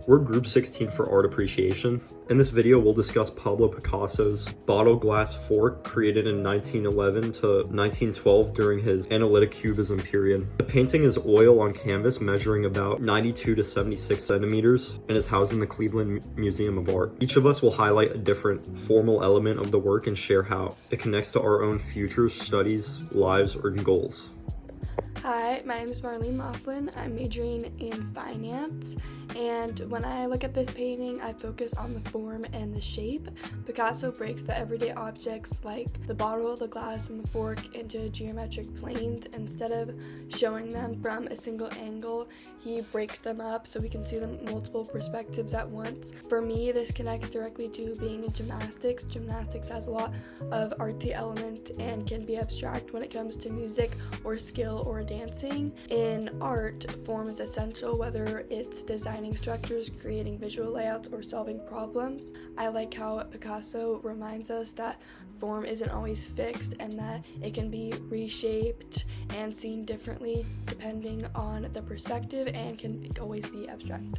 We're Group 16 for Art Appreciation. In this video, we'll discuss Pablo Picasso's bottle glass fork created in 1911 to 1912 during his analytic cubism period. The painting is oil on canvas measuring about 92 to 76 centimeters and is housed in the Cleveland Museum of Art. Each of us will highlight a different formal element of the work and share how it connects to our own futures, studies, lives, or goals. Hi, my name is Marlene Laughlin. I'm majoring in finance, and when I look at this painting, I focus on the form and the shape. Picasso breaks the everyday objects like the bottle, the glass, and the fork into geometric planes. Instead of showing them from a single angle, he breaks them up so we can see them multiple perspectives at once. For me, this connects directly to being in gymnastics. Gymnastics has a lot of artsy element and can be abstract when it comes to music or skill or dancing. In art, form is essential, whether it's designing structures, creating visual layouts, or solving problems. I like how Picasso reminds us that form isn't always fixed and that it can be reshaped and seen differently depending on the perspective and can always be abstract.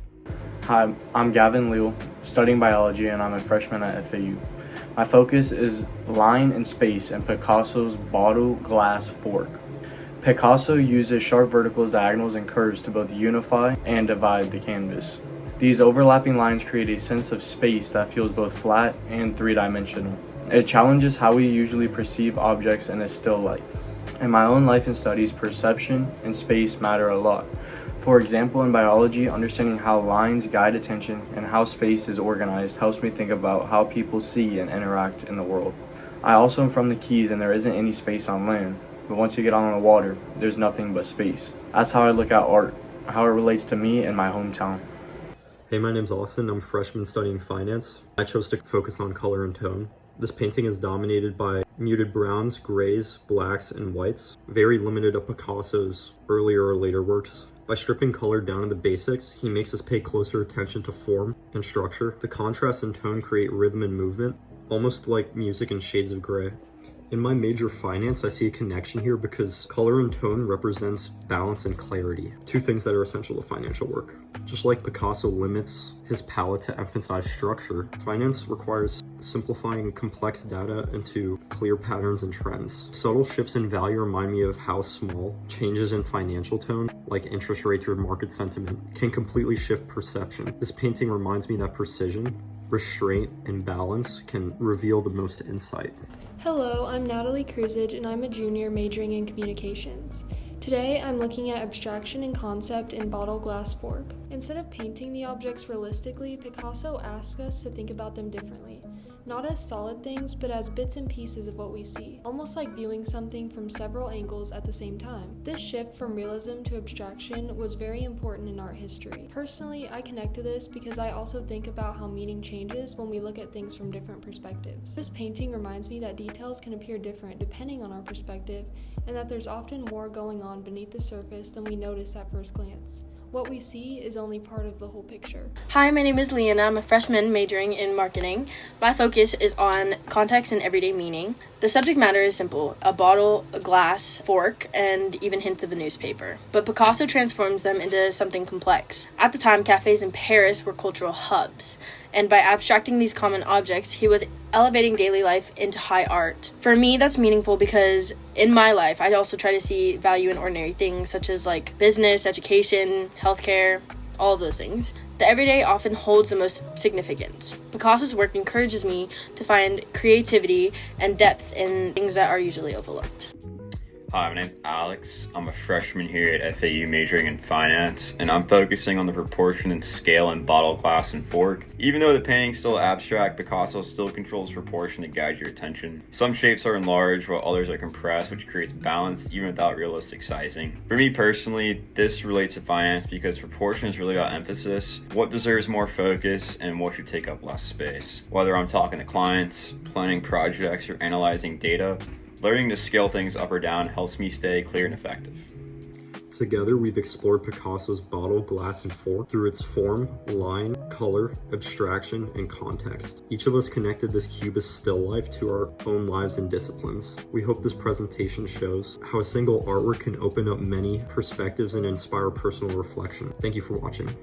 Hi, I'm Gavin Leal, studying biology, and I'm a freshman at FAU. My focus is line and space in Picasso's bottle glass fork. Picasso uses sharp verticals, diagonals, and curves to both unify and divide the canvas. These overlapping lines create a sense of space that feels both flat and three-dimensional. It challenges how we usually perceive objects in a still life. In my own life and studies, perception and space matter a lot. For example, in biology, understanding how lines guide attention and how space is organized helps me think about how people see and interact in the world. I also am from the Keys, and there isn't any space on land. But once you get on the water, there's nothing but space. That's how I look at art, how it relates to me and my hometown. Hey, my name's Austin. I'm a freshman studying finance. I chose to focus on color and tone. This painting is dominated by muted browns, grays, blacks, and whites, very limited to Picasso's earlier or later works. By stripping color down to the basics, he makes us pay closer attention to form and structure. The contrast and tone create rhythm and movement, almost like music in shades of gray. In my major, finance, I see a connection here because color and tone represents balance and clarity, two things that are essential to financial work. Just like Picasso limits his palette to emphasize structure, finance requires simplifying complex data into clear patterns and trends. Subtle shifts in value remind me of how small changes in financial tone, like interest rates or market sentiment, can completely shift perception. This painting reminds me that precision, restraint, and balance can reveal the most insight. Hello, I'm Natalie Kruzage, and I'm a junior majoring in communications. Today, I'm looking at abstraction and concept in bottle glass fork. Instead of painting the objects realistically, Picasso asks us to think about them differently. Not as solid things, but as bits and pieces of what we see, almost like viewing something from several angles at the same time. This shift from realism to abstraction was very important in art history. Personally, I connect to this because I also think about how meaning changes when we look at things from different perspectives. This painting reminds me that details can appear different depending on our perspective, and that there's often more going on beneath the surface than we notice at first glance. What we see is only part of the whole picture. Hi, my name is Leanna. I'm a freshman majoring in marketing. My focus is on context and everyday meaning. The subject matter is simple: a bottle, a glass, fork, and even hints of a newspaper. But Picasso transforms them into something complex. At the time, cafes in Paris were cultural hubs, and by abstracting these common objects, he was elevating daily life into high art. For me, that's meaningful because in my life, I also try to see value in ordinary things such as like business, education, healthcare, all of those things. The everyday often holds the most significance. Picasso's work encourages me to find creativity and depth in things that are usually overlooked. Hi, my name's Alex. I'm a freshman here at FAU majoring in finance, and I'm focusing on the proportion and scale in bottle, glass, and fork. Even though the painting's still abstract, Picasso still controls proportion to guide your attention. Some shapes are enlarged while others are compressed, which creates balance even without realistic sizing. For me personally, this relates to finance because proportion is really about emphasis, what deserves more focus, and what should take up less space. Whether I'm talking to clients, planning projects, or analyzing data, learning to scale things up or down helps me stay clear and effective. Together, we've explored Picasso's bottle, glass, and fork through its form, line, color, abstraction, and context. Each of us connected this cubist still life to our own lives and disciplines. We hope this presentation shows how a single artwork can open up many perspectives and inspire personal reflection. Thank you for watching.